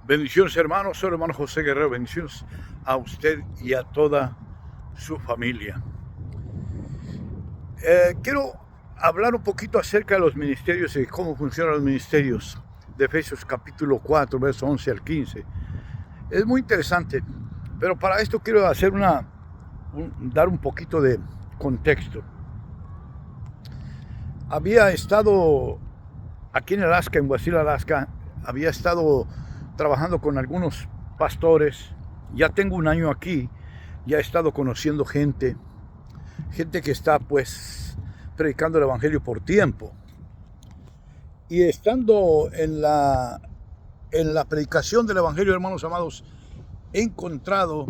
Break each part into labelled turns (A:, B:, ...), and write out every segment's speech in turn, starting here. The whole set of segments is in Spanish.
A: Bendiciones, hermanos. Soy el hermano José Guerrero. Bendiciones a usted y a toda su familia. Quiero hablar un poquito acerca de los ministerios y cómo funcionan los ministerios de Efesios capítulo 4, versos 11 al 15. Es muy interesante, pero para esto quiero hacer dar un poquito de contexto. Había estado aquí en Alaska, en Wasilla, Alaska, había estado trabajando con algunos pastores. Ya tengo un año aquí, ya he estado conociendo gente que está pues predicando el evangelio por tiempo. Y estando en la predicación del evangelio, hermanos amados, he encontrado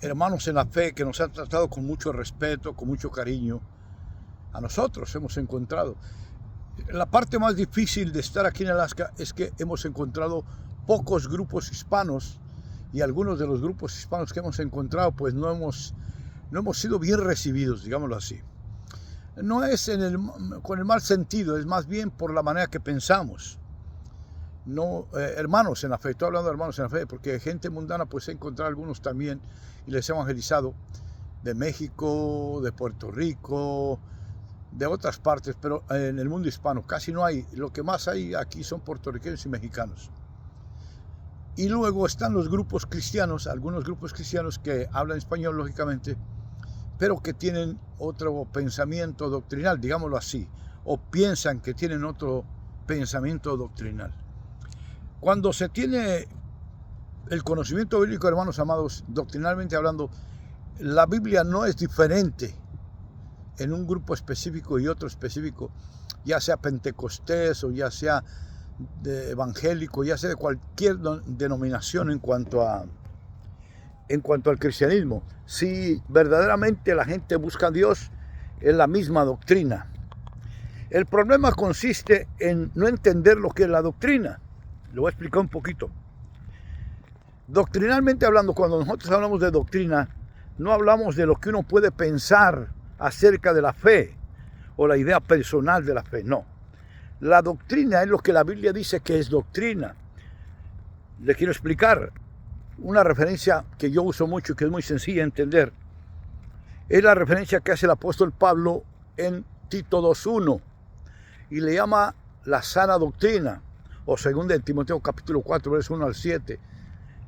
A: hermanos en la fe que nos han tratado con mucho respeto, con mucho cariño. A nosotros hemos encontrado. La parte más difícil de estar aquí en Alaska es que hemos encontrado pocos grupos hispanos, y algunos de los grupos hispanos que hemos encontrado pues no hemos sido bien recibidos, digámoslo así. No es con el mal sentido, es más bien por la manera que pensamos. No, hermanos en la fe, estoy hablando de hermanos en la fe, porque gente mundana pues he encontrado algunos también y les he evangelizado de México, de Puerto Rico, de otras partes, pero en el mundo hispano casi no hay. Lo que más hay aquí son puertorriqueños y mexicanos. Y luego están los grupos cristianos, algunos grupos cristianos que hablan español, lógicamente, pero que tienen otro pensamiento doctrinal, digámoslo así, o piensan que tienen otro pensamiento doctrinal. Cuando se tiene el conocimiento bíblico, hermanos amados, doctrinalmente hablando, la Biblia no es diferente en un grupo específico y otro específico, ya sea pentecostés o ya sea de evangélico, ya sea de cualquier denominación en cuanto al cristianismo. Si verdaderamente la gente busca a Dios, es la misma doctrina. El problema consiste en no entender lo que es la doctrina. Lo voy a explicar un poquito. Doctrinalmente hablando, cuando nosotros hablamos de doctrina, no hablamos de lo que uno puede pensar acerca de la fe o la idea personal de la fe, no. La doctrina es lo que la Biblia dice que es doctrina. Le quiero explicar una referencia que yo uso mucho y que es muy sencilla de entender. Es la referencia que hace el apóstol Pablo en Tito 2:1 y le llama la sana doctrina, o según en Timoteo capítulo 4, versos 1 al 7,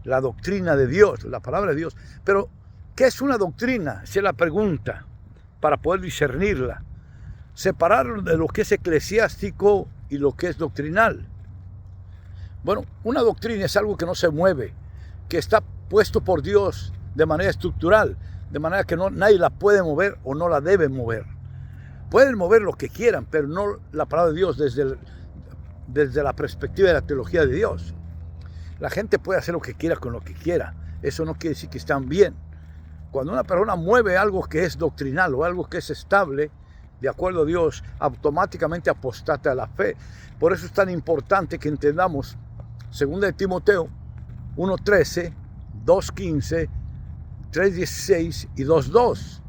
A: la doctrina de Dios, la palabra de Dios. Pero, ¿qué es una doctrina? Esa es la pregunta, para poder discernirla. Separar de lo que es eclesiástico y lo que es doctrinal. Bueno, una doctrina es algo que no se mueve, que está puesto por Dios de manera estructural, de manera que nadie la puede mover o no la debe mover. Pueden mover lo que quieran, pero no la palabra de Dios desde la perspectiva de la teología de Dios. La gente puede hacer lo que quiera con lo que quiera. Eso no quiere decir que están bien. Cuando una persona mueve algo que es doctrinal o algo que es estable, de acuerdo a Dios, automáticamente apostata a la fe. Por eso es tan importante que entendamos 2 Timoteo 1:13, 2:15, 3:16 y 2:2.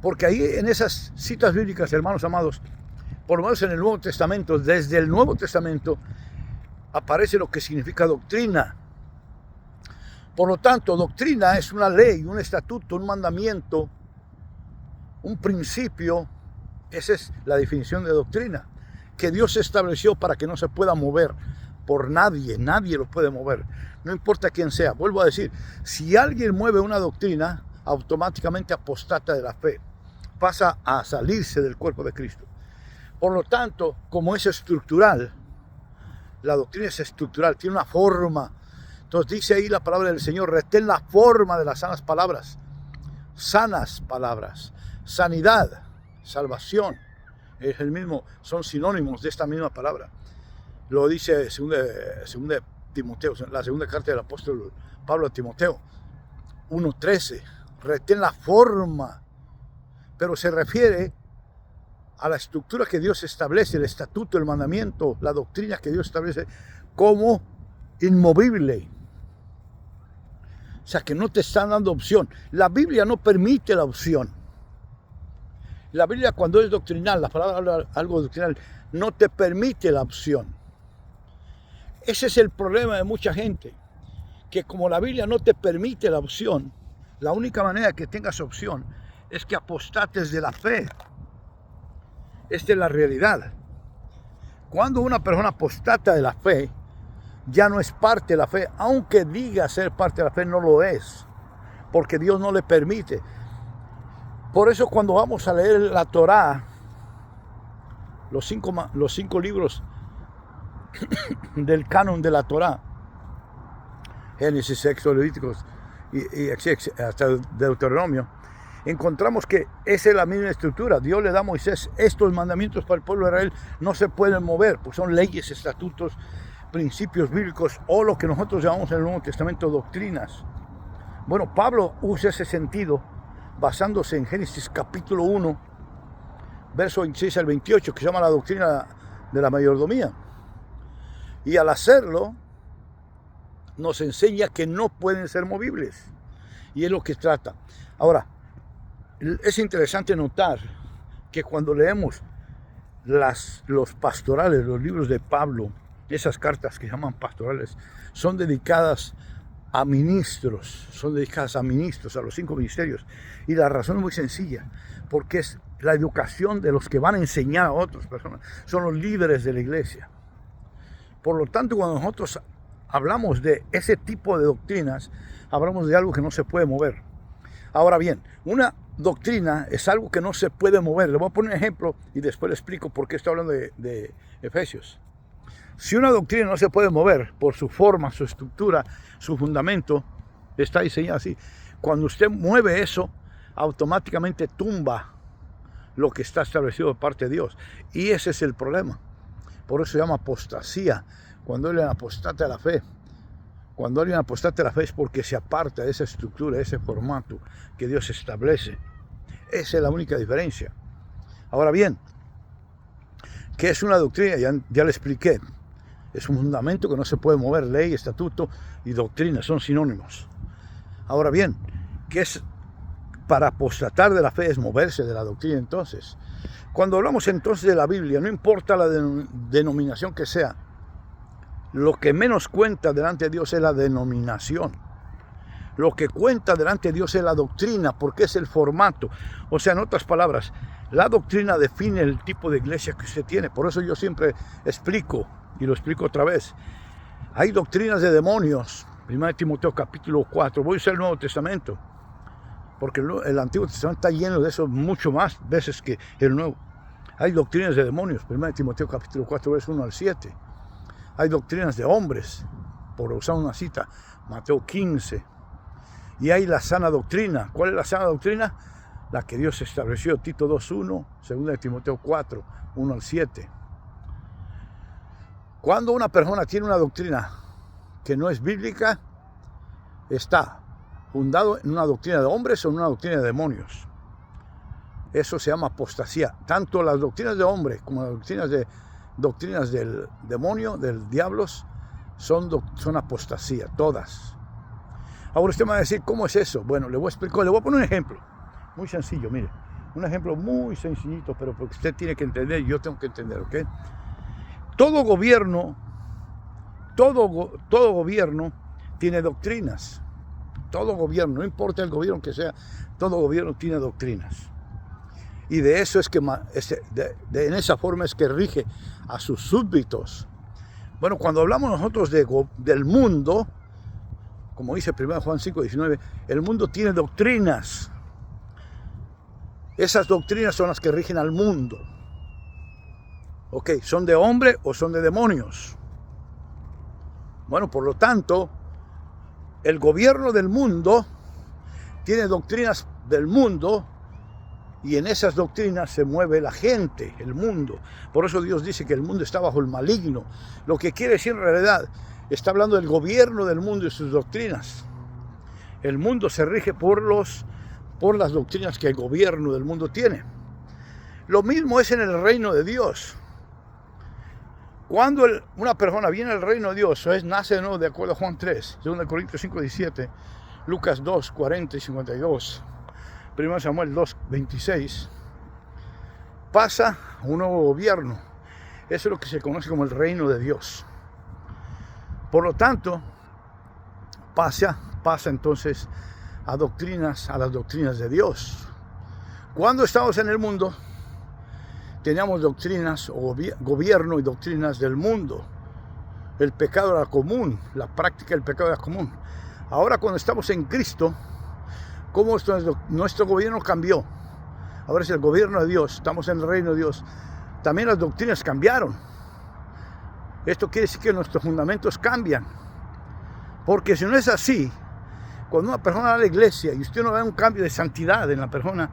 A: Porque ahí en esas citas bíblicas, hermanos amados, por lo menos en el Nuevo Testamento, desde el Nuevo Testamento, aparece lo que significa doctrina. Por lo tanto, doctrina es una ley, un estatuto, un mandamiento, un principio. Esa es la definición de doctrina, que Dios estableció para que no se pueda mover por nadie. Nadie lo puede mover, no importa quién sea. Vuelvo a decir, si alguien mueve una doctrina, automáticamente apostata de la fe, pasa a salirse del cuerpo de Cristo. Por lo tanto, como es estructural, la doctrina es estructural, tiene una forma. Entonces dice ahí la palabra del Señor: retén la forma de las sanas palabras. Sanas palabras, sanidad, salvación, es el mismo, son sinónimos de esta misma palabra. Lo dice segunda Timoteo, la segunda carta del apóstol Pablo a Timoteo 1:13, retén la forma, pero se refiere a la estructura que Dios establece, el estatuto, el mandamiento, la doctrina que Dios establece como inmovible. O sea, que no te están dando opción. La Biblia no permite la opción. La Biblia, cuando es doctrinal, la palabra habla algo doctrinal, no te permite la opción. ese es el problema de mucha gente, que como la Biblia no te permite la opción, la única manera que tengas opción es que apostates de la fe. Esta es la realidad. Cuando una persona apostata de la fe, ya no es parte de la fe, aunque diga ser parte de la fe, no lo es, porque Dios no le permite. Por eso cuando vamos a leer la Torá, los cinco libros del canon de la Torá, Génesis, Éxodo, Levíticos y hasta Deuteronomio, encontramos que esa es la misma estructura. Dios le da a Moisés estos mandamientos para el pueblo de Israel, no se pueden mover, pues son leyes, estatutos, principios bíblicos, o lo que nosotros llamamos en el Nuevo Testamento doctrinas. Bueno, Pablo usa ese sentido basándose en Génesis capítulo 1, verso 26 al 28, que se llama la doctrina de la mayordomía. Y al hacerlo, nos enseña que no pueden ser movibles. Y es lo que trata. Ahora, es interesante notar que cuando leemos los pastorales, los libros de Pablo, esas cartas que llaman pastorales, son dedicadas a ministros, a los 5 ministerios. Y la razón es muy sencilla, porque es la educación de los que van a enseñar a otras personas, son los líderes de la iglesia. Por lo tanto, cuando nosotros hablamos de ese tipo de doctrinas, hablamos de algo que no se puede mover. Ahora bien, una doctrina es algo que no se puede mover. Le voy a poner un ejemplo y después le explico por qué estoy hablando de Efesios. Si una doctrina no se puede mover por su forma, su estructura, su fundamento, está diseñada así. Cuando usted mueve eso, automáticamente tumba lo que está establecido de parte de Dios. Y ese es el problema. Por eso se llama apostasía. Cuando alguien apostata de la fe. Cuando alguien apostata de la fe es porque se aparta de esa estructura, de ese formato que Dios establece. Esa es la única diferencia. Ahora bien, ¿qué es una doctrina? Ya le expliqué. Es un fundamento que no se puede mover. Ley, estatuto y doctrina son sinónimos. Ahora bien, ¿qué es para apostatar de la fe? Es moverse de la doctrina. Entonces, cuando hablamos entonces de la Biblia, no importa la denominación que sea, lo que menos cuenta delante de Dios es la denominación. Lo que cuenta delante de Dios es la doctrina, porque es el formato. O sea, en otras palabras, la doctrina define el tipo de iglesia que usted tiene. Por eso yo siempre explico, y lo explico otra vez. Hay doctrinas de demonios. 1 Timoteo capítulo 4. Voy a usar el Nuevo Testamento, porque el Antiguo Testamento está lleno de eso mucho más veces que el Nuevo. Hay doctrinas de demonios. 1 Timoteo capítulo 4, versos 1 al 7. Hay doctrinas de hombres, por usar una cita, Mateo 15. Y hay la sana doctrina. ¿Cuál es la sana doctrina? La que Dios estableció, Tito 2.1, 2 Timoteo 4, 1 al 7. Cuando una persona tiene una doctrina que no es bíblica, está fundado en una doctrina de hombres o en una doctrina de demonios. Eso se llama apostasía. Tanto las doctrinas de hombres como las doctrinas del demonio, del diablos, son apostasía, todas. Ahora usted me va a decir, ¿cómo es eso? Bueno, le voy a explicar, le voy a poner un ejemplo. Muy sencillo, mire. Un ejemplo muy sencillito, pero porque usted tiene que entender y yo tengo que entender, ¿ok? Todo gobierno tiene doctrinas. Todo gobierno, no importa el gobierno que sea, todo gobierno tiene doctrinas. Y de eso es que, en esa forma es que rige a sus súbditos. Bueno, cuando hablamos nosotros del mundo, como dice 1 Juan 5:19, el mundo tiene doctrinas. Esas doctrinas son las que rigen al mundo. Ok, ¿son de hombre o son de demonios? Bueno, por lo tanto, el gobierno del mundo tiene doctrinas del mundo y en esas doctrinas se mueve la gente, el mundo. Por eso Dios dice que el mundo está bajo el maligno. Lo que quiere decir en realidad, está hablando del gobierno del mundo y sus doctrinas. El mundo se rige por las doctrinas que el gobierno del mundo tiene. Lo mismo es en el reino de Dios. Cuando una persona viene al reino de Dios, nace de nuevo de acuerdo a Juan 3, 2 Corintios 5:17, Lucas 2:40 y 52, 1 Samuel 2:26, pasa un nuevo gobierno. Eso es lo que se conoce como el reino de Dios. Por lo tanto, pasa entonces a las doctrinas de Dios. Cuando estábamos en el mundo, teníamos doctrinas o gobierno y doctrinas del mundo. El pecado era común, la práctica del pecado era común. Ahora cuando estamos en Cristo, ¿cómo nuestro gobierno cambió? Ahora es el gobierno de Dios, estamos en el reino de Dios. También las doctrinas cambiaron. Esto quiere decir que nuestros fundamentos cambian. Porque si no es así, cuando una persona va a la iglesia y usted no ve un cambio de santidad en la persona,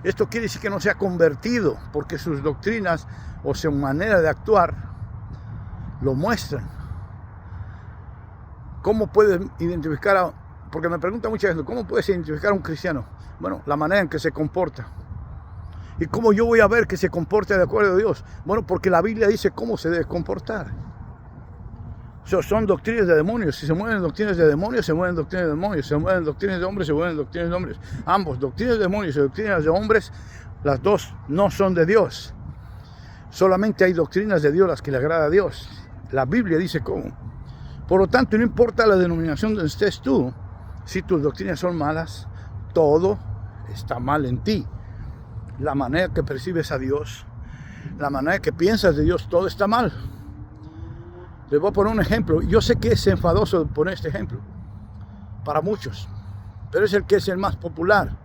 A: esto quiere decir que no se ha convertido, porque sus doctrinas o su manera de actuar lo muestran. ¿Cómo puedes identificar porque me pregunta mucha gente, ¿cómo puedes identificar a un cristiano? Bueno, la manera en que se comporta. ¿Y cómo yo voy a ver que se comporta de acuerdo a Dios? Bueno, porque la Biblia dice cómo se debe comportar. Son doctrinas de demonios. Si se mueven doctrinas de demonios, se mueven doctrinas de demonios. Se mueven doctrinas de hombres, se mueven doctrinas de hombres. Ambos, doctrinas de demonios y doctrinas de hombres, las dos no son de Dios. Solamente hay doctrinas de Dios las que le agrada a Dios. La Biblia dice cómo. Por lo tanto, no importa la denominación donde estés tú, si tus doctrinas son malas, todo está mal en ti. La manera que percibes a Dios, la manera que piensas de Dios, todo está mal. Les voy a poner un ejemplo. Yo sé que es enfadoso poner este ejemplo para muchos, pero es el que es el más popular.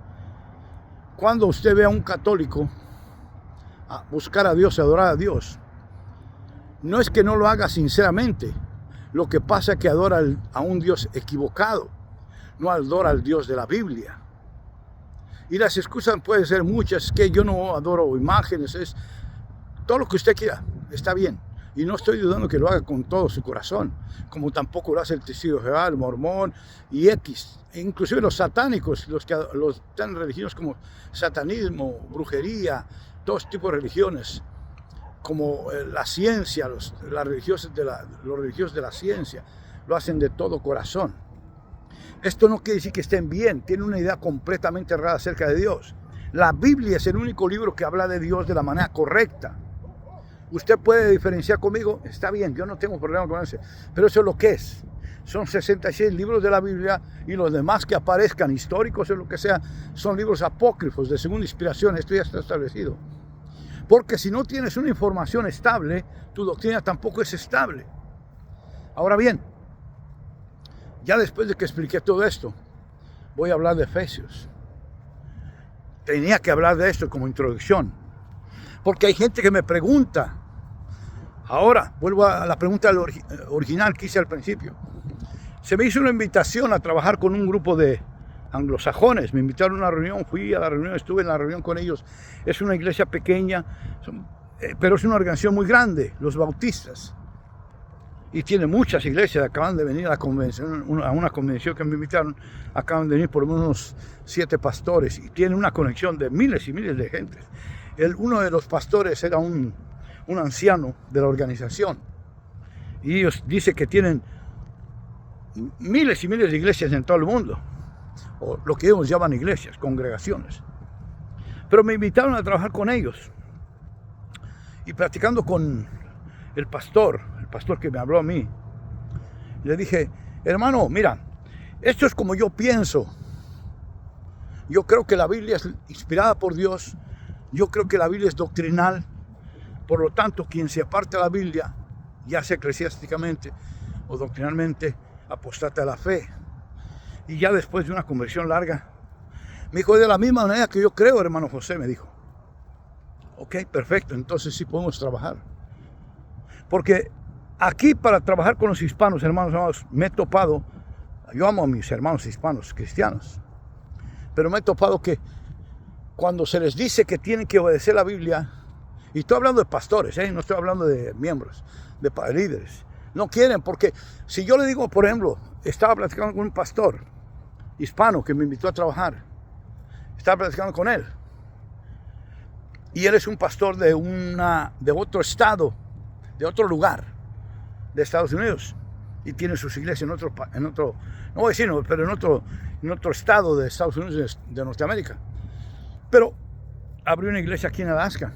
A: Cuando usted ve a un católico a buscar a Dios, a adorar a Dios, no es que no lo haga sinceramente. Lo que pasa es que adora a un Dios equivocado, no adora al Dios de la Biblia. Y las excusas pueden ser muchas, que yo no adoro imágenes, es todo lo que usted quiera, está bien. Y no estoy dudando que lo haga con todo su corazón, como tampoco lo hace el Testigo de Jehová, el Mormón y X. E inclusive los satánicos, los tan religiosos como satanismo, brujería, todos tipos de religiones, como la ciencia, los religiosos de la ciencia, lo hacen de todo corazón. Esto no quiere decir que estén bien, tienen una idea completamente errada acerca de Dios. La Biblia es el único libro que habla de Dios de la manera correcta. Usted puede diferenciar conmigo, está bien, yo no tengo problema con eso, pero eso es lo que es. Son 66 libros de la Biblia y los demás que aparezcan, históricos o lo que sea, son libros apócrifos de segunda inspiración, esto ya está establecido. Porque si no tienes una información estable, tu doctrina tampoco es estable. Ahora bien, ya después de que expliqué todo esto, voy a hablar de Efesios. Tenía que hablar de esto como introducción. Porque hay gente que me pregunta. Ahora, vuelvo a la pregunta original que hice al principio. Se me hizo una invitación a trabajar con un grupo de anglosajones. Me invitaron a una reunión, fui a la reunión, estuve en la reunión con ellos. Es una iglesia pequeña, pero es una organización muy grande, los bautistas. Y tiene muchas iglesias, acaban de venir a una convención que me invitaron, acaban de venir por lo menos unos 7 pastores y tiene una conexión de miles y miles de gente. Uno de los pastores era un anciano de la organización y ellos dicen que tienen miles y miles de iglesias en todo el mundo, o lo que ellos llaman iglesias, congregaciones. Pero me invitaron a trabajar con ellos y platicando con el pastor que me habló a mí, le dije, hermano, mira, esto es como yo pienso. Yo creo que la Biblia es inspirada por Dios. Yo creo que la Biblia es doctrinal. Por lo tanto, quien se aparta de la Biblia, ya sea eclesiásticamente o doctrinalmente, apostata a la fe. Y ya después de una conversión larga, me dijo, de la misma manera que yo creo, hermano José, me dijo. Ok, perfecto, entonces sí podemos trabajar. Porque aquí para trabajar con los hispanos, hermanos, me he topado, yo amo a mis hermanos hispanos, cristianos, pero me he topado que cuando se les dice que tienen que obedecer la Biblia, y estoy hablando de pastores, no estoy hablando de miembros, de líderes, no quieren, porque si yo le digo, por ejemplo, estaba platicando con un pastor hispano que me invitó a trabajar, estaba platicando con él, y él es un pastor de otro estado, de otro lugar de Estados Unidos, y tiene sus iglesias en otro no voy a decir, pero en otro estado de Estados Unidos, de Norteamérica. Pero abrió una iglesia aquí en Alaska.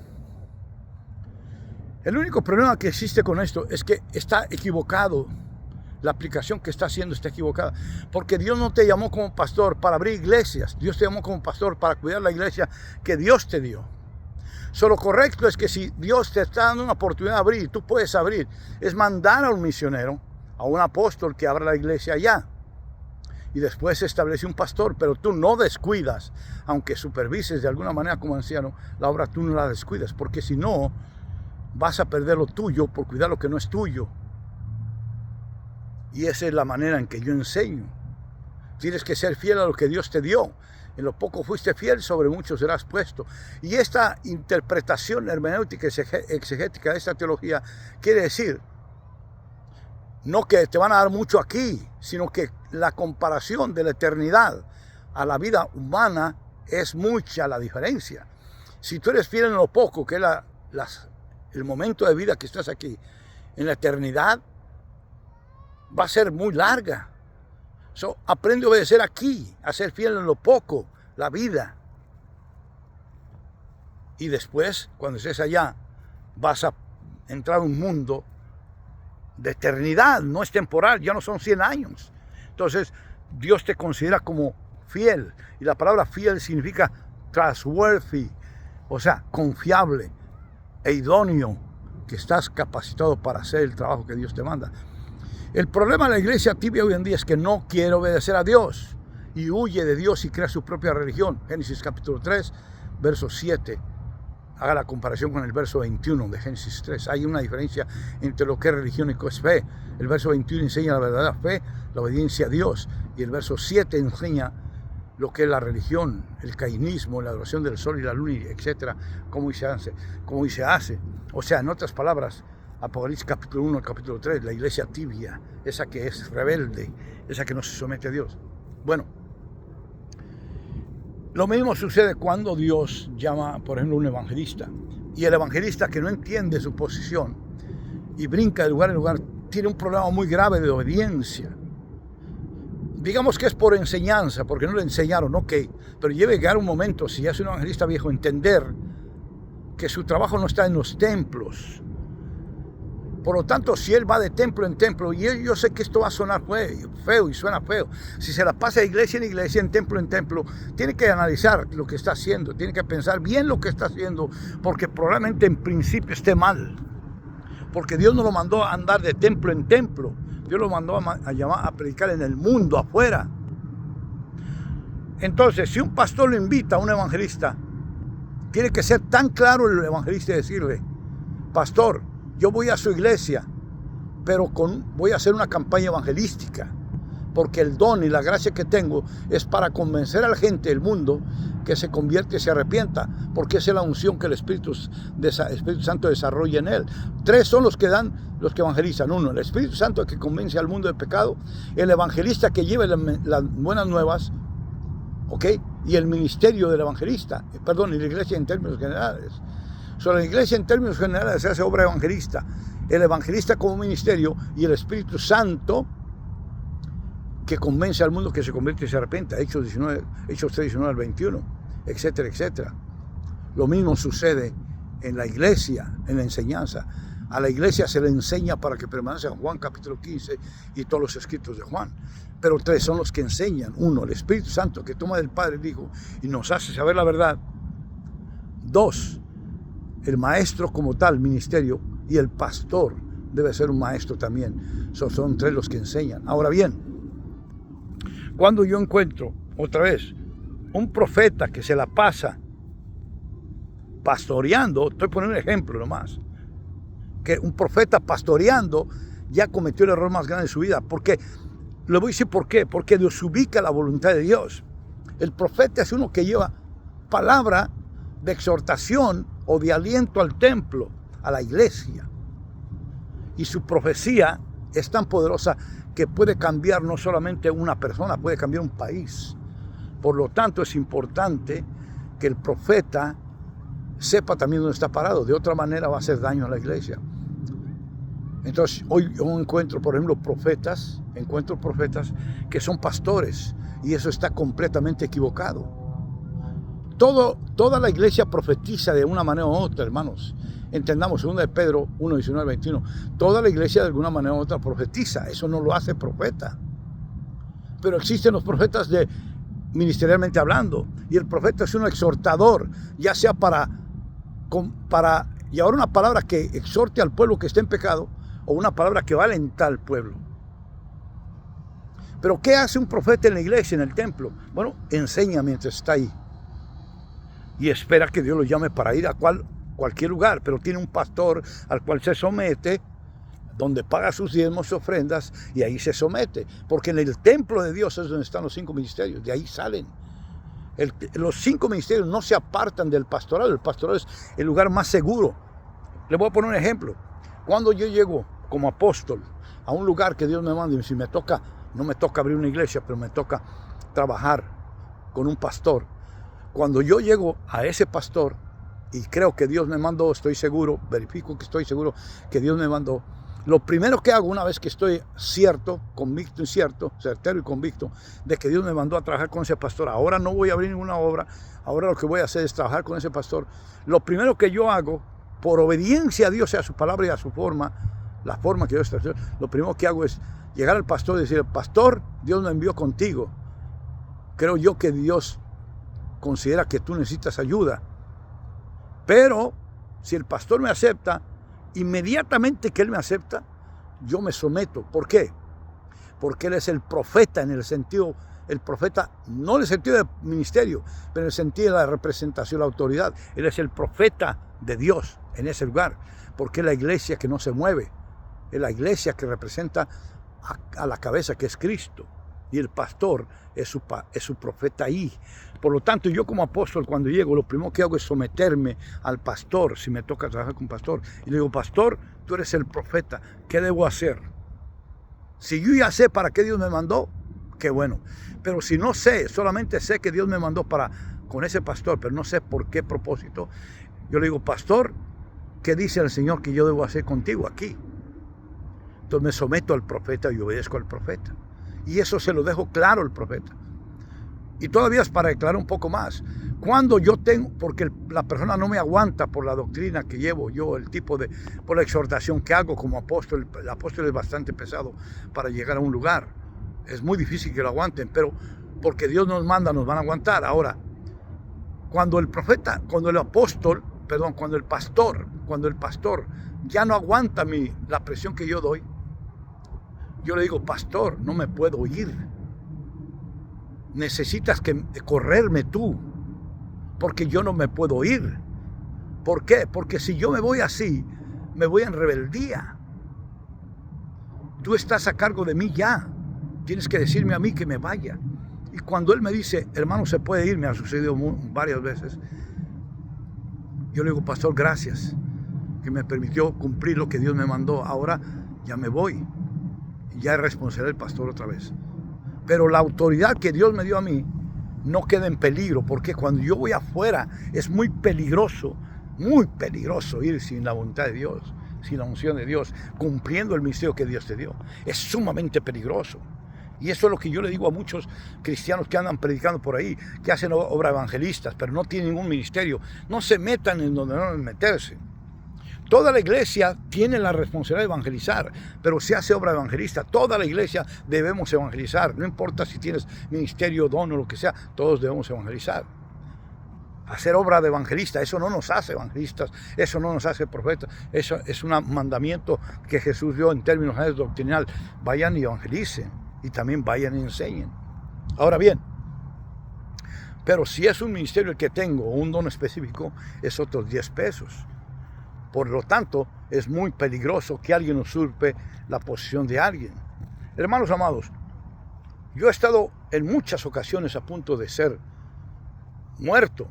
A: El único problema que existe con esto es que está equivocado la aplicación que está haciendo está equivocada. Porque Dios no te llamó como pastor para abrir iglesias. Dios te llamó como pastor para cuidar la iglesia que Dios te dio. Lo correcto es que si Dios te está dando una oportunidad de abrir, tú puedes abrir, es mandar a un misionero, a un apóstol que abra la iglesia allá. Y después se establece un pastor, pero tú no descuidas, aunque supervises de alguna manera como anciano, la obra tú no la descuidas, porque si no, vas a perder lo tuyo por cuidar lo que no es tuyo. Y esa es la manera en que yo enseño. Tienes que ser fiel a lo que Dios te dio. En lo poco fuiste fiel, sobre mucho serás puesto. Y esta interpretación hermenéutica exegética de esta teología quiere decir, no que te van a dar mucho aquí, sino que la comparación de la eternidad a la vida humana es mucha la diferencia. Si tú eres fiel en lo poco, que es el momento de vida que estás aquí, en la eternidad va a ser muy larga. Aprende a obedecer aquí, a ser fiel en lo poco, la vida. Y después, cuando estés allá, vas a entrar a un mundo de eternidad, no es temporal, ya no son 100 años. Entonces, Dios te considera como fiel. Y la palabra fiel significa trustworthy, o sea, confiable e idóneo, que estás capacitado para hacer el trabajo que Dios te manda. El problema de la iglesia tibia hoy en día es que no quiere obedecer a Dios y huye de Dios y crea su propia religión. Génesis capítulo 3, verso 7. Haga la comparación con el verso 21 de Génesis 3. Hay una diferencia entre lo que es religión y lo que es fe. El verso 21 enseña la verdadera fe, la obediencia a Dios. Y el verso 7 enseña lo que es la religión, el cainismo, la adoración del sol y la luna, etc. Cómo se hace. O sea, en otras palabras, Apocalipsis capítulo 1 al capítulo 3, la iglesia tibia, esa que es rebelde, esa que no se somete a Dios. Bueno, lo mismo sucede cuando Dios llama, por ejemplo, a un evangelista. Y el evangelista que no entiende su posición y brinca de lugar en lugar, tiene un problema muy grave de obediencia. Digamos que es por enseñanza, porque no le enseñaron, ok. Pero debe llegar un momento, si es un evangelista viejo, entender que su trabajo no está en los templos. Por lo tanto, si él va de templo en templo, y yo sé que esto va a sonar feo y suena feo, si se la pasa de iglesia en iglesia, en templo, tiene que analizar lo que está haciendo, tiene que pensar bien lo que está haciendo, porque probablemente en principio esté mal. Porque Dios no lo mandó a andar de templo en templo, Dios lo mandó a predicar en el mundo, afuera. Entonces, si un pastor lo invita a un evangelista, tiene que ser tan claro el evangelista y decirle, pastor, yo voy a su iglesia, pero voy a hacer una campaña evangelística, porque el don y la gracia que tengo es para convencer a la gente del mundo que se convierte y se arrepienta, porque esa es la unción que el Espíritu Santo desarrolla en él. 3 son los que evangelizan. 1, el Espíritu Santo que convence al mundo del pecado, el evangelista que lleva las buenas nuevas, ¿ok? Y el ministerio del evangelista, y la iglesia en términos generales. La iglesia en términos generales se hace obra evangelista, el evangelista como ministerio y el Espíritu Santo que convence al mundo que se convierte y se arrepienta. Hechos 3, 19 al 21, etcétera, etcétera. Lo mismo sucede en la iglesia, en la enseñanza. A la iglesia se le enseña para que permanezca en Juan capítulo 15 y todos los escritos de Juan. Pero 3 son los que enseñan. 1, el Espíritu Santo que toma del Padre el Hijo y nos hace saber la verdad. 2, el maestro como tal, ministerio, y el pastor debe ser un maestro también. Son 3 los que enseñan. Ahora bien, cuando yo encuentro, otra vez, un profeta que se la pasa pastoreando, estoy poniendo un ejemplo nomás, que un profeta pastoreando ya cometió el error más grande de su vida. Porque, le voy a decir por qué, porque Dios ubica la voluntad de Dios. El profeta es uno que lleva palabra de exhortación o de aliento al templo, a la iglesia. Y su profecía es tan poderosa que puede cambiar no solamente una persona, puede cambiar un país. Por lo tanto, es importante que el profeta sepa también dónde está parado. De otra manera va a hacer daño a la iglesia. Entonces, hoy yo encuentro, por ejemplo, profetas que son pastores, y eso está completamente equivocado. Toda la iglesia profetiza de una manera u otra, hermanos. Entendamos, 2 de Pedro 1, 19, 21. Toda la iglesia de alguna manera u otra profetiza. Eso no lo hace profeta. Pero existen los profetas ministerialmente hablando. Y el profeta es un exhortador, ya sea para llevar una palabra que exhorte al pueblo que esté en pecado o una palabra que va a alentar al pueblo. Pero ¿qué hace un profeta en la iglesia, en el templo? Bueno, enseña mientras está ahí. Y espera que Dios lo llame para ir a cualquier lugar, pero tiene un pastor al cual se somete, donde paga sus diezmos y ofrendas, y ahí se somete. Porque en el templo de Dios es donde están los 5 ministerios, de ahí salen. Los 5 ministerios no se apartan del pastorado. El pastorado es el lugar más seguro. Le voy a poner un ejemplo. Cuando yo llego como apóstol a un lugar que Dios me manda, y si me toca, no me toca abrir una iglesia, pero me toca trabajar con un pastor. Cuando yo llego a ese pastor y creo que Dios me mandó, estoy seguro, verifico que estoy seguro que Dios me mandó, lo primero que hago una vez que estoy convicto y certero y convicto de que Dios me mandó a trabajar con ese pastor, ahora no voy a abrir ninguna obra, ahora lo que voy a hacer es trabajar con ese pastor. Lo primero que yo hago, por obediencia a Dios y a su palabra y a su forma, la forma que Dios está haciendo, lo primero que hago es llegar al pastor y decir: pastor, Dios me envió contigo. Creo yo que Dios considera que tú necesitas ayuda. Pero si el pastor me acepta, inmediatamente que él me acepta, yo me someto. ¿Por qué? Porque él es el profeta, en el sentido, el profeta, no en el sentido de ministerio, pero en el sentido de la representación, la autoridad. Él es el profeta de Dios en ese lugar, porque es la iglesia que no se mueve, es la iglesia que representa a la cabeza, que es Cristo, y el pastor es su profeta ahí. Por lo tanto, yo como apóstol, cuando llego, lo primero que hago es someterme al pastor, si me toca trabajar con pastor, y le digo: pastor, tú eres el profeta, ¿qué debo hacer? Si yo ya sé para qué Dios me mandó, qué bueno. Pero si no sé, solamente sé que Dios me mandó con ese pastor, pero no sé por qué propósito, yo le digo: pastor, ¿qué dice el Señor que yo debo hacer contigo aquí? Entonces me someto al profeta y obedezco al profeta. Y eso se lo dejo claro al profeta. Y todavía es para aclarar un poco más. Cuando yo porque la persona no me aguanta por la doctrina que llevo yo, por la exhortación que hago como apóstol. El apóstol es bastante pesado para llegar a un lugar. Es muy difícil que lo aguanten, pero porque Dios nos manda, nos van a aguantar. Ahora, cuando el pastor ya no aguanta la presión que yo doy, yo le digo: pastor, no me puedo ir. Necesitas correrme tú, porque yo no me puedo ir. ¿Por qué? Porque si yo me voy así, me voy en rebeldía. Tú estás a cargo de mí ya. Tienes que decirme a mí que me vaya. Y cuando él me dice: hermano, se puede ir, me ha sucedido varias veces, yo le digo: pastor, gracias, que me permitió cumplir lo que Dios me mandó. Ahora ya me voy. Ya es responsabilidad del pastor otra vez. Pero la autoridad que Dios me dio a mí no queda en peligro, porque cuando yo voy afuera es muy peligroso ir sin la voluntad de Dios, sin la unción de Dios, cumpliendo el ministerio que Dios te dio. Es sumamente peligroso. Y eso es lo que yo le digo a muchos cristianos que andan predicando por ahí, que hacen obra evangelistas, pero no tienen ningún ministerio. No se metan en donde no deben meterse. Toda la iglesia tiene la responsabilidad de evangelizar, pero se hace obra evangelista. Toda la iglesia debemos evangelizar. No importa si tienes ministerio, don o lo que sea, todos debemos evangelizar. Hacer obra de evangelista, eso no nos hace evangelistas, eso no nos hace profetas. Eso es un mandamiento que Jesús dio en términos doctrinal. Vayan y evangelicen, y también vayan y enseñen. Ahora bien, pero si es un ministerio el que tengo, un don específico, es otros 10 pesos. Por lo tanto, es muy peligroso que alguien usurpe la posición de alguien. Hermanos amados, yo he estado en muchas ocasiones a punto de ser muerto.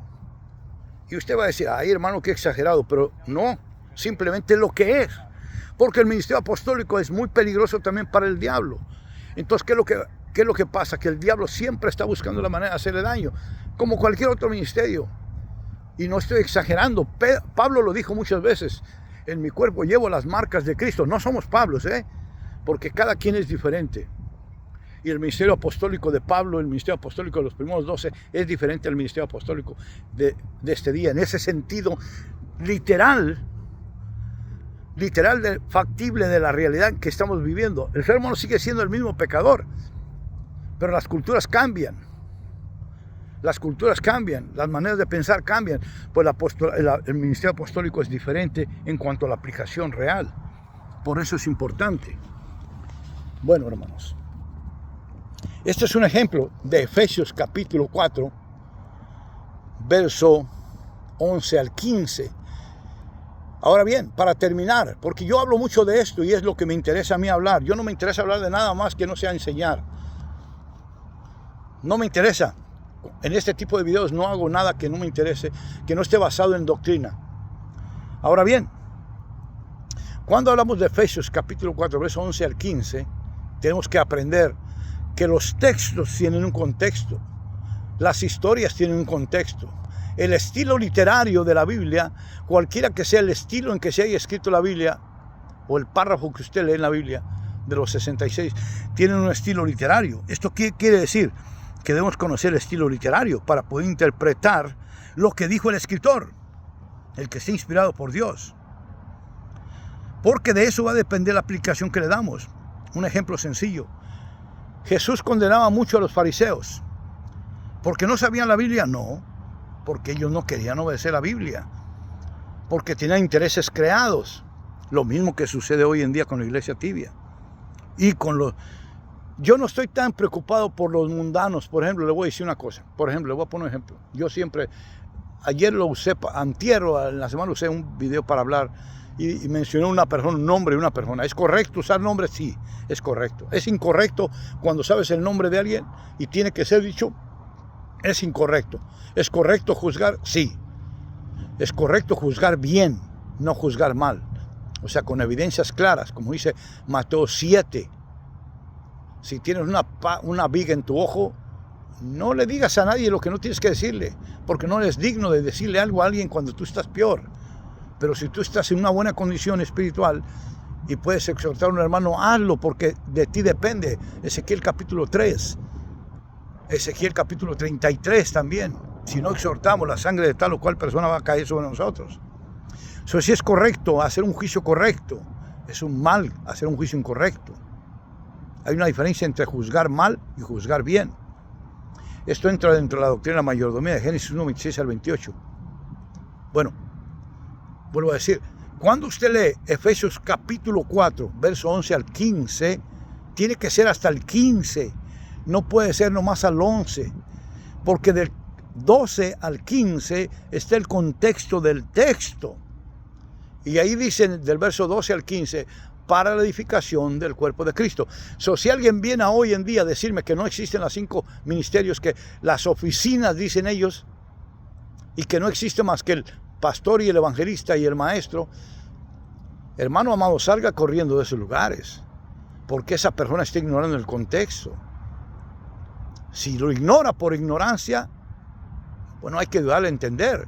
A: Y usted va a decir: ay, hermano, qué exagerado. Pero no, simplemente es lo que es. Porque el ministerio apostólico es muy peligroso también para el diablo. Entonces, ¿qué es lo que pasa? Que el diablo siempre está buscando la manera de hacerle daño, como cualquier otro ministerio. Y no estoy exagerando. Pablo lo dijo muchas veces: en mi cuerpo llevo las marcas de Cristo. No somos Pablos, porque cada quien es diferente. Y el ministerio apostólico de Pablo, el ministerio apostólico de los primeros 12, es diferente al ministerio apostólico de este día. En ese sentido literal, literal, factible de la realidad que estamos viviendo. El ser humano sigue siendo el mismo pecador, pero las culturas cambian. Las culturas cambian, las maneras de pensar cambian, pues el ministerio apostólico es diferente en cuanto a la aplicación real. Por eso es importante. Bueno, hermanos, este es un ejemplo de Efesios capítulo 4, verso 11 al 15. Ahora bien, para terminar, porque yo hablo mucho de esto y es lo que me interesa a mí hablar. Yo no me interesa hablar de nada más que no sea enseñar. No me interesa. En este tipo de videos no hago nada que no me interese, que no esté basado en doctrina. Ahora bien, cuando hablamos de Efesios capítulo 4, verso 11 al 15, tenemos que aprender que los textos tienen un contexto. Las historias tienen un contexto. El estilo literario de la Biblia, cualquiera que sea el estilo en que se haya escrito la Biblia, o el párrafo que usted lee en la Biblia, de los 66, tienen un estilo literario. ¿Esto qué quiere decir? Que debemos conocer el estilo literario para poder interpretar lo que dijo el escritor, el que esté inspirado por Dios. Porque de eso va a depender la aplicación que le damos. Un ejemplo sencillo. Jesús condenaba mucho a los fariseos. ¿Porque no sabían la Biblia? No, porque ellos no querían obedecer la Biblia. Porque tenían intereses creados. Lo mismo que sucede hoy en día con la iglesia tibia. Y con los... Yo no estoy tan preocupado por los mundanos. Por ejemplo, le voy a decir una cosa. Por ejemplo, le voy a poner un ejemplo. Yo siempre, ayer lo usé, antier o en la semana usé un video para hablar y mencioné una persona, un nombre de una persona. ¿Es correcto usar nombres? Sí, es correcto. ¿Es incorrecto cuando sabes el nombre de alguien y tiene que ser dicho? Es incorrecto. ¿Es correcto juzgar? Sí. Es correcto juzgar bien, no juzgar mal. O sea, con evidencias claras, como dice Mateo 7. Si tienes una viga en tu ojo, no le digas a nadie lo que no tienes que decirle, porque no eres digno de decirle algo a alguien cuando tú estás peor. Pero si tú estás en una buena condición espiritual y puedes exhortar a un hermano, hazlo, porque de ti depende. Ezequiel capítulo 3, Ezequiel capítulo 33 también. Si no exhortamos, la sangre de tal o cual persona va a caer sobre nosotros. Eso sí es correcto, hacer un juicio correcto. Es un mal hacer un juicio incorrecto. Hay una diferencia entre juzgar mal y juzgar bien. Esto entra dentro de la doctrina de la mayordomía de Génesis 1, 26 al 28. Bueno, vuelvo a decir, cuando usted lee Efesios capítulo 4, verso 11 al 15, tiene que ser hasta el 15. No puede ser nomás al 11, porque del 12 al 15 está el contexto del texto. Y ahí dicen del verso 12 al 15, para la edificación del cuerpo de Cristo. Si alguien viene hoy en día a decirme que no existen los 5 ministerios, que las oficinas dicen ellos, y que no existe más que el pastor y el evangelista y el maestro, hermano amado, salga corriendo de esos lugares, porque esa persona está ignorando el contexto. Si lo ignora por ignorancia, bueno, hay que ayudarle a entender.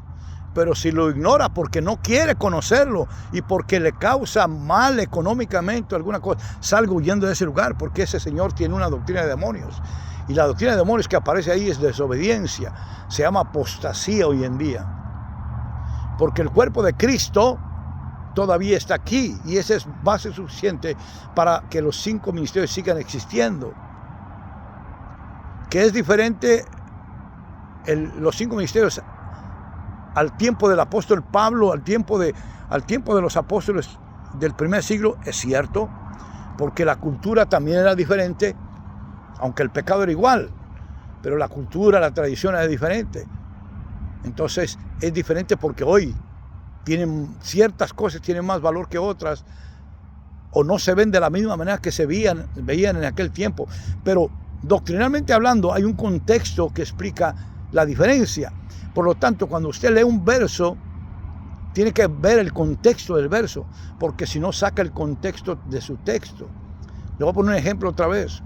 A: Pero si lo ignora porque no quiere conocerlo y porque le causa mal económicamente alguna cosa, salga huyendo de ese lugar, porque ese señor tiene una doctrina de demonios. Y la doctrina de demonios que aparece ahí es desobediencia. Se llama apostasía hoy en día. Porque el cuerpo de Cristo todavía está aquí y esa es base suficiente para que los 5 ministerios sigan existiendo. Que es diferente los 5 ministerios al tiempo del apóstol Pablo, al tiempo de los apóstoles del primer siglo, es cierto, porque la cultura también era diferente, aunque el pecado era igual, pero la cultura, la tradición era diferente. Entonces es diferente porque hoy ciertas cosas tienen más valor que otras, o no se ven de la misma manera que se veían en aquel tiempo. Pero doctrinalmente hablando hay un contexto que explica la diferencia. Por lo tanto, cuando usted lee un verso, tiene que ver el contexto del verso, porque si no saca el contexto de su texto. Le voy a poner un ejemplo otra vez.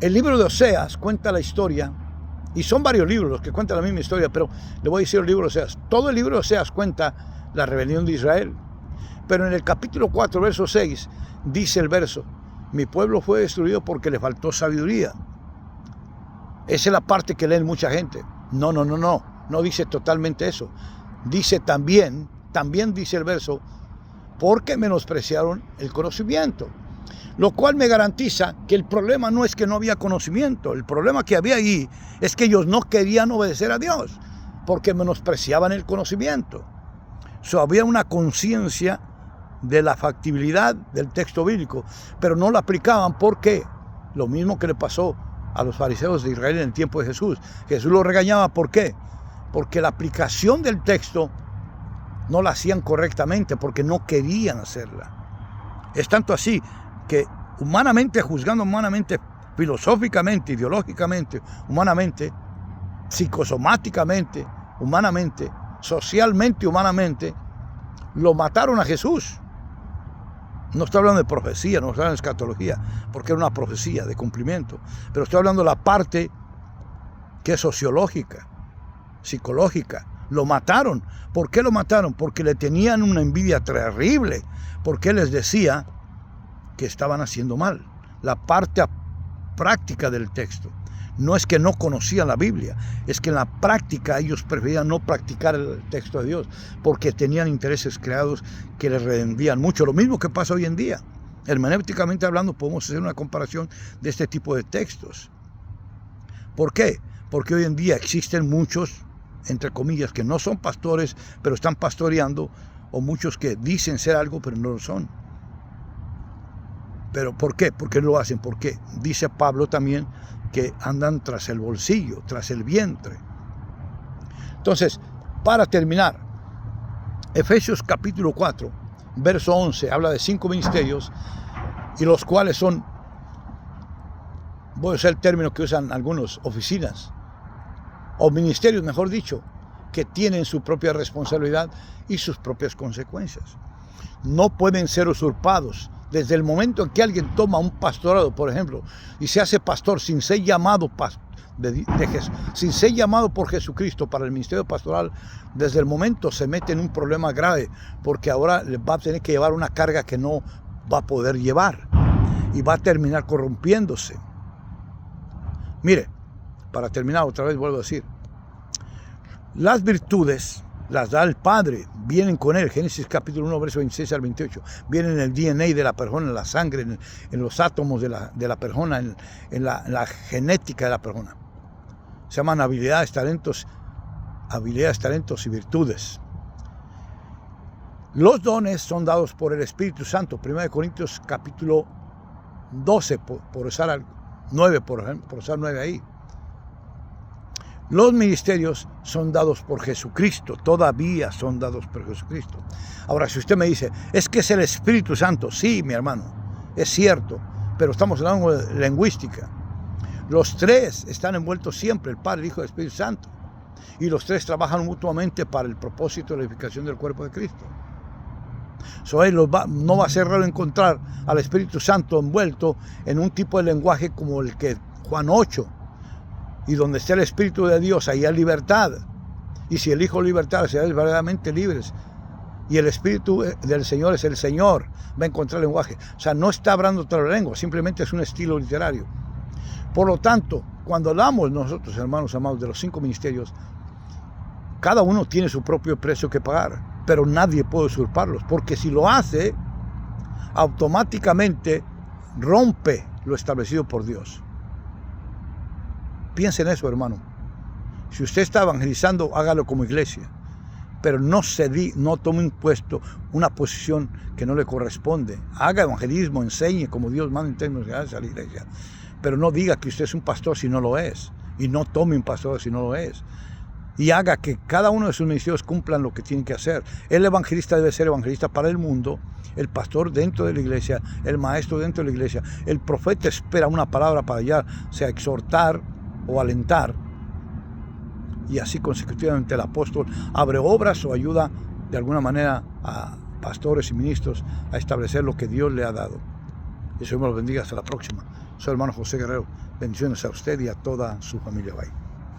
A: El libro de Oseas cuenta la historia, y son varios libros los que cuentan la misma historia, pero le voy a decir el libro de Oseas. Todo el libro de Oseas cuenta la rebelión de Israel. Pero en el capítulo 4, verso 6, dice el verso: mi pueblo fue destruido porque le faltó sabiduría. Esa es la parte que leen mucha gente. No dice totalmente eso. Dice también dice el verso, porque menospreciaron el conocimiento. Lo cual me garantiza que el problema no es que no había conocimiento. El problema que había ahí es que ellos no querían obedecer a Dios, porque menospreciaban el conocimiento. Había una conciencia de la factibilidad del texto bíblico, pero no lo aplicaban. ¿Por qué? Lo mismo que le pasó a los fariseos de Israel en el tiempo de Jesús. Jesús los regañaba. ¿Por qué? Porque la aplicación del texto no la hacían correctamente, porque no querían hacerla. Es tanto así que humanamente, juzgando humanamente, filosóficamente, ideológicamente, humanamente, psicosomáticamente, humanamente, socialmente, humanamente, lo mataron a Jesús. No estoy hablando de profecía, no estoy hablando de escatología, porque era una profecía de cumplimiento, pero estoy hablando de la parte que es sociológica, psicológica. Lo mataron. ¿Por qué lo mataron? Porque le tenían una envidia terrible, porque él les decía que estaban haciendo mal. La parte práctica del texto. No es que no conocían la Biblia, es que en la práctica ellos preferían no practicar el texto de Dios, porque tenían intereses creados que les rendían mucho. Lo mismo que pasa hoy en día. Hermenéuticamente hablando, podemos hacer una comparación de este tipo de textos. ¿Por qué? Porque hoy en día existen muchos, entre comillas, que no son pastores, pero están pastoreando, o muchos que dicen ser algo, pero no lo son. ¿Pero por qué? ¿Por qué lo hacen? Porque dice Pablo también que andan tras el bolsillo, tras el vientre. Entonces, para terminar, Efesios capítulo 4, verso 11, habla de 5 ministerios, y los cuales son, voy a usar el término que usan algunos, oficinas, o ministerios, mejor dicho, que tienen su propia responsabilidad y sus propias consecuencias. No pueden ser usurpados. Desde el momento en que alguien toma un pastorado, por ejemplo, y se hace pastor sin ser llamado sin ser llamado por Jesucristo para el ministerio pastoral, desde el momento se mete en un problema grave, porque ahora va a tener que llevar una carga que no va a poder llevar y va a terminar corrompiéndose. Mire, para terminar, otra vez vuelvo a decir, las virtudes las da el Padre, vienen con él. Génesis capítulo 1, verso 26 al 28. Vienen en el DNA de la persona, en la sangre, en los átomos de la persona, en la genética de la persona. Se llaman habilidades, talentos y virtudes. Los dones son dados por el Espíritu Santo. 1 Corintios capítulo 12, por usar 9, por ejemplo, por usar 9 ahí. Los ministerios son dados por Jesucristo, todavía son dados por Jesucristo. Ahora, si usted me dice, es que es el Espíritu Santo, sí, mi hermano, es cierto, pero estamos hablando de lingüística. Los tres están envueltos siempre, el Padre, el Hijo y el Espíritu Santo, y los tres trabajan mutuamente para el propósito de la edificación del cuerpo de Cristo. No va a ser raro encontrar al Espíritu Santo envuelto en un tipo de lenguaje como el que Juan 8, y donde esté el Espíritu de Dios, ahí hay libertad. Y si el Hijo libertad, seréis verdaderamente libres. Y el Espíritu del Señor es el Señor. Va a encontrar lenguaje. O sea, no está hablando otra lengua, simplemente es un estilo literario. Por lo tanto, cuando hablamos nosotros, hermanos amados, de los 5 ministerios, cada uno tiene su propio precio que pagar, pero nadie puede usurparlos, porque si lo hace, automáticamente rompe lo establecido por Dios. Piensa en eso, hermano. Si usted está evangelizando, hágalo como iglesia. Pero no tome un puesto, una posición que no le corresponde. Haga evangelismo, enseñe como Dios manda en términos generales a la iglesia. Pero no diga que usted es un pastor si no lo es. Y no tome un pastor si no lo es. Y haga que cada uno de sus ministerios cumplan lo que tienen que hacer. El evangelista debe ser evangelista para el mundo. El pastor dentro de la iglesia. El maestro dentro de la iglesia. El profeta espera una palabra para ya sea exhortar o alentar, y así consecutivamente el apóstol abre obras o ayuda de alguna manera a pastores y ministros a establecer lo que Dios le ha dado. Y Dios me los bendiga. Hasta la próxima. Soy el hermano José Guerrero. Bendiciones a usted y a toda su familia. Bye.